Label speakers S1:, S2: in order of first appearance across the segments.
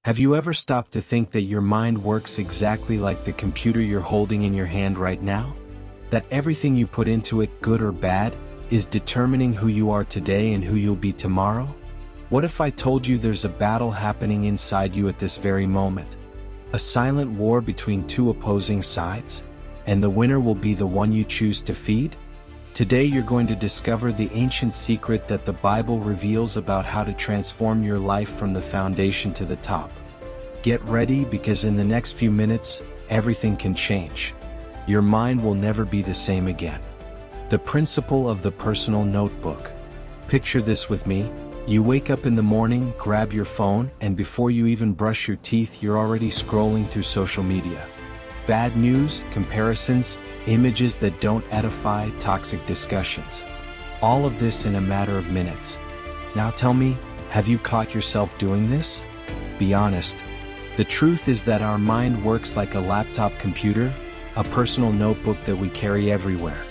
S1: Have you ever stopped to think that your mind works exactly like the computer you're holding in your hand right now? That everything you put into it, good or bad, is determining who you are today and who you'll be tomorrow? What if I told you there's a battle happening inside you at this very moment? A silent war between two opposing sides? And the winner will be the one you choose to feed? Today you're going to discover the ancient secret that the Bible reveals about how to transform your life from the foundation to the top. Get ready, because in the next few minutes, everything can change. Your mind will never be the same again. The principle of the personal notebook. Picture this with me. You wake up in the morning, grab your phone, and before you even brush your teeth, you're already scrolling through social media. Bad news, comparisons, images that don't edify, toxic discussions. All of this in a matter of minutes. Now tell me, have you caught yourself doing this? Be honest. The truth is that our mind works like a laptop computer, a personal notebook that we carry everywhere.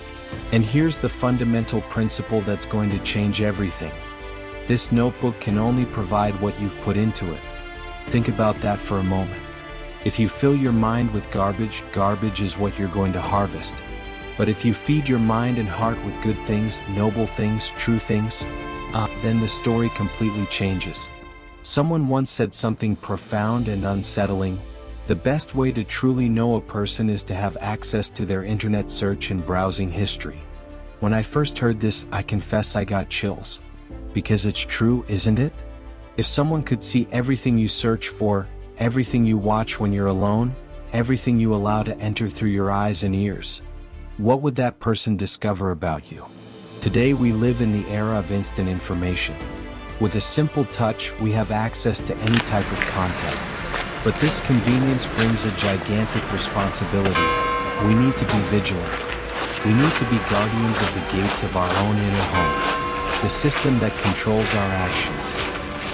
S1: And here's the fundamental principle that's going to change everything. This notebook can only provide what you've put into it. Think about that for a moment. If you fill your mind with garbage, garbage is what you're going to harvest. But if you feed your mind and heart with good things, noble things, true things, then the story completely changes. Someone once said something profound and unsettling. The best way to truly know a person is to have access to their internet search and browsing history. When I first heard this, I confess I got chills. Because it's true, isn't it? If someone could see everything you search for, everything you watch when you're alone, everything you allow to enter through your eyes and ears, what would that person discover about you? Today we live in the era of instant information. With a simple touch, we have access to any type of content. But this convenience brings a gigantic responsibility. We need to be vigilant. We need to be guardians of the gates of our own inner home, the system that controls our actions.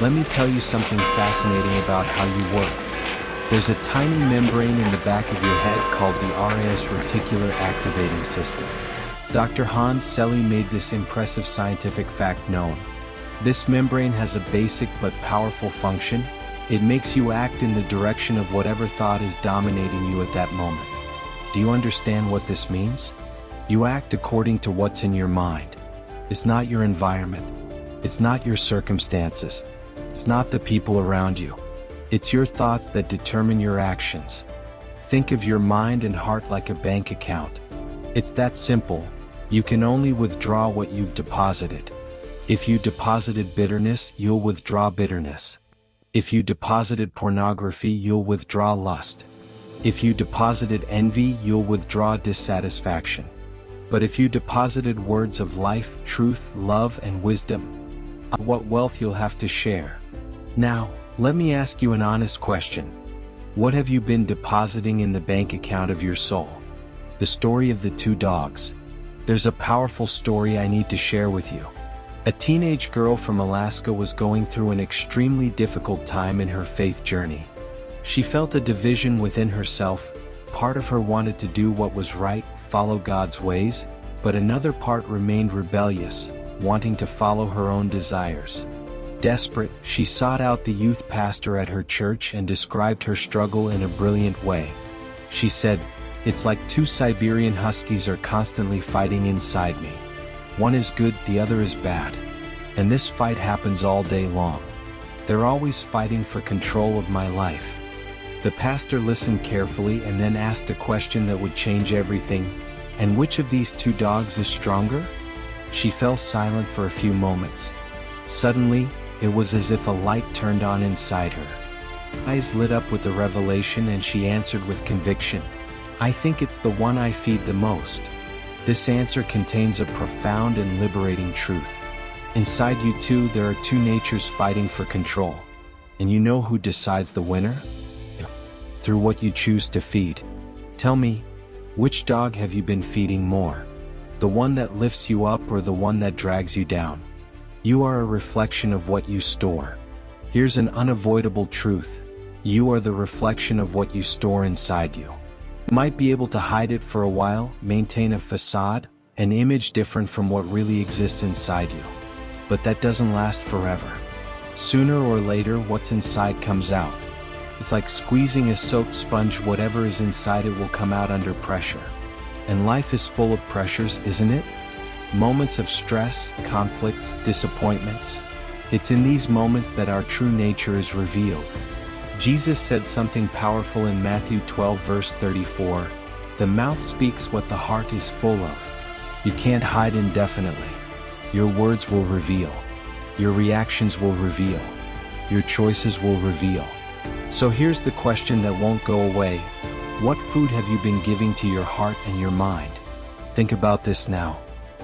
S1: Let me tell you something fascinating about how you work. There's a tiny membrane in the back of your head called the RAS reticular activating system. Dr. Hans Selye made this impressive scientific fact known. This membrane has a basic but powerful function. It makes you act in the direction of whatever thought is dominating you at that moment. Do you understand what this means? You act according to what's in your mind. It's not your environment. It's not your circumstances. It's not the people around you. It's your thoughts that determine your actions. Think of your mind and heart like a bank account. It's that simple. You can only withdraw what you've deposited. If you deposited bitterness, you'll withdraw bitterness. If you deposited pornography, you'll withdraw lust. If you deposited envy, you'll withdraw dissatisfaction. But if you deposited words of life, truth, love, and wisdom, what wealth you'll have to share. Now, let me ask you an honest question. What have you been depositing in the bank account of your soul? The story of the two dogs. There's a powerful story I need to share with you. A teenage girl from Alaska was going through an extremely difficult time in her faith journey. She felt a division within herself. Part of her wanted to do what was right, follow God's ways, but another part remained rebellious, wanting to follow her own desires. Desperate, she sought out the youth pastor at her church and described her struggle in a brilliant way. She said, "It's like two Siberian huskies are constantly fighting inside me. One is good, the other is bad. And this fight happens all day long. They're always fighting for control of my life." The pastor listened carefully and then asked a question that would change everything. "And which of these two dogs is stronger?" She fell silent for a few moments. Suddenly, it was as if a light turned on inside her. Eyes lit up with the revelation, and she answered with conviction, "I think it's the one I feed the most." This answer contains a profound and liberating truth. Inside you too, there are two natures fighting for control. And you know who decides the winner? Through what you choose to feed. Tell me, which dog have you been feeding more? The one that lifts you up or the one that drags you down? You are a reflection of what you store. Here's an unavoidable truth. You are the reflection of what you store inside you. You might be able to hide it for a while, maintain a facade, an image different from what really exists inside you. But that doesn't last forever. Sooner or later, what's inside comes out. It's like squeezing a soap sponge. Whatever is inside it will come out under pressure. And life is full of pressures, isn't it? Moments of stress, conflicts, disappointments. It's in these moments that our true nature is revealed. Jesus said something powerful in Matthew 12 verse 34. The mouth speaks what the heart is full of. You can't hide indefinitely. Your words will reveal. Your reactions will reveal. Your choices will reveal. So here's the question that won't go away. What food have you been giving to your heart and your mind? Think about this now.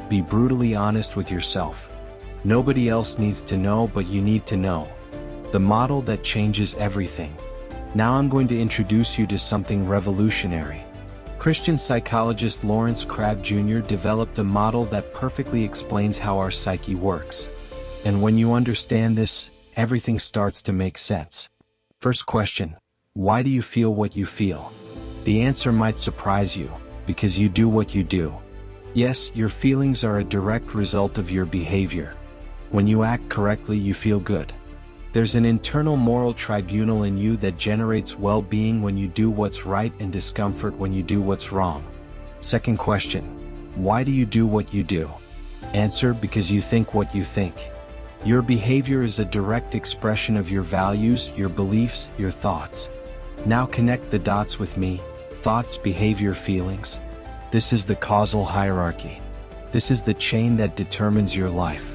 S1: Be brutally honest with yourself. Nobody else needs to know, but you need to know. The model that changes everything. Now I'm going to introduce you to something revolutionary. Christian psychologist Lawrence Crabb Jr. developed a model that perfectly explains how our psyche works. And when you understand this, everything starts to make sense. First question: why do you feel what you feel? The answer might surprise you, because you do what you do. Yes, your feelings are a direct result of your behavior. When you act correctly, you feel good. There's an internal moral tribunal in you that generates well-being when you do what's right and discomfort when you do what's wrong. Second question: why do you do what you do? Answer: because you think what you think. Your behavior is a direct expression of your values, your beliefs, your thoughts. Now connect the dots with me. Thoughts, behavior, feelings. This is the causal hierarchy. This is the chain that determines your life.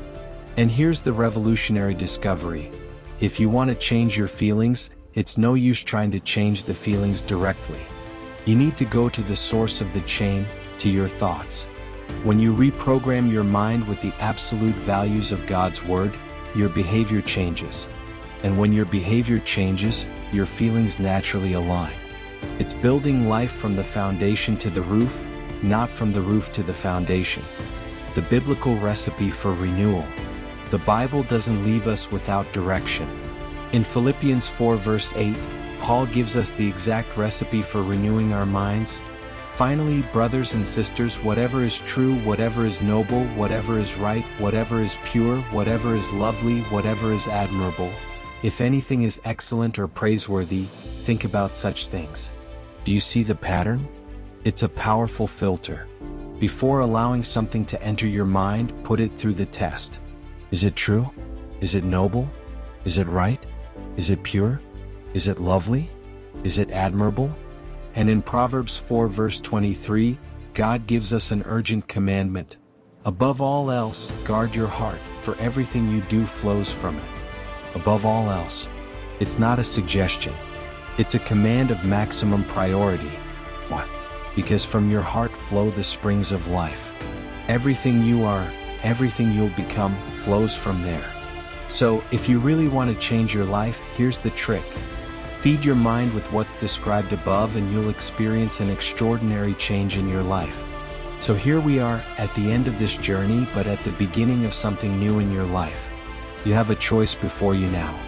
S1: And here's the revolutionary discovery. If you want to change your feelings, it's no use trying to change the feelings directly. You need to go to the source of the chain, to your thoughts. When you reprogram your mind with the absolute values of God's Word, your behavior changes. And when your behavior changes, your feelings naturally align. It's building life from the foundation to the roof, not from the roof to the foundation. The biblical recipe for renewal. The Bible doesn't leave us without direction. In Philippians 4 verse 8, Paul gives us the exact recipe for renewing our minds. Finally, brothers and sisters, whatever is true, whatever is noble, whatever is right, whatever is pure, whatever is lovely, whatever is admirable, if anything is excellent or praiseworthy, think about such things. Do you see the pattern? It's a powerful filter. Before allowing something to enter your mind, put it through the test. Is it true? Is it noble? Is it right? Is it pure? Is it lovely? Is it admirable? And in Proverbs 4 verse 23, God gives us an urgent commandment. Above all else, guard your heart, for everything you do flows from it. Above all else. It's not a suggestion. It's a command of maximum priority. Why? Because from your heart flow the springs of life. Everything you are, everything you'll become, flows from there. So, if you really want to change your life, here's the trick. Feed your mind with what's described above and you'll experience an extraordinary change in your life. So here we are, at the end of this journey, but at the beginning of something new in your life. You have a choice before you now.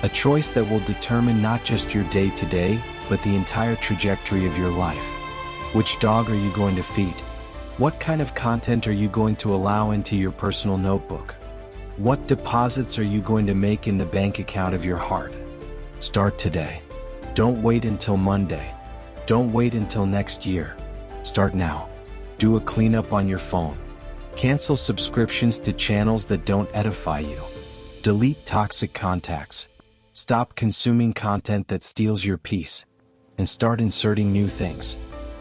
S1: A choice that will determine not just your day-to-day, but the entire trajectory of your life. Which dog are you going to feed? What kind of content are you going to allow into your personal notebook? What deposits are you going to make in the bank account of your heart? Start today. Don't wait until Monday. Don't wait until next year. Start now. Do a cleanup on your phone. Cancel subscriptions to channels that don't edify you. Delete toxic contacts. Stop consuming content that steals your peace. And start inserting new things.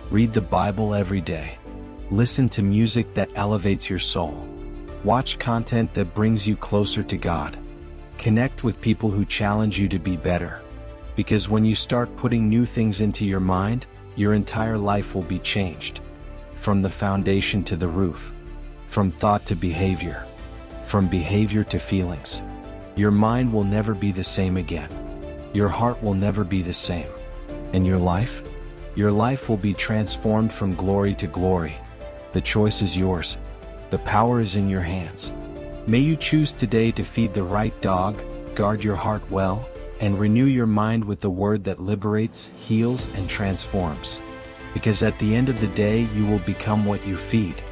S1: Read the Bible every day. Listen to music that elevates your soul. Watch content that brings you closer to God. Connect with people who challenge you to be better. Because when you start putting new things into your mind, your entire life will be changed. From the foundation to the roof. From thought to behavior. From behavior to feelings. Your mind will never be the same again. Your heart will never be the same. And your life? Your life will be transformed from glory to glory. The choice is yours. The power is in your hands. May you choose today to feed the right dog, guard your heart well, and renew your mind with the word that liberates, heals, and transforms. Because at the end of the day, you will become what you feed.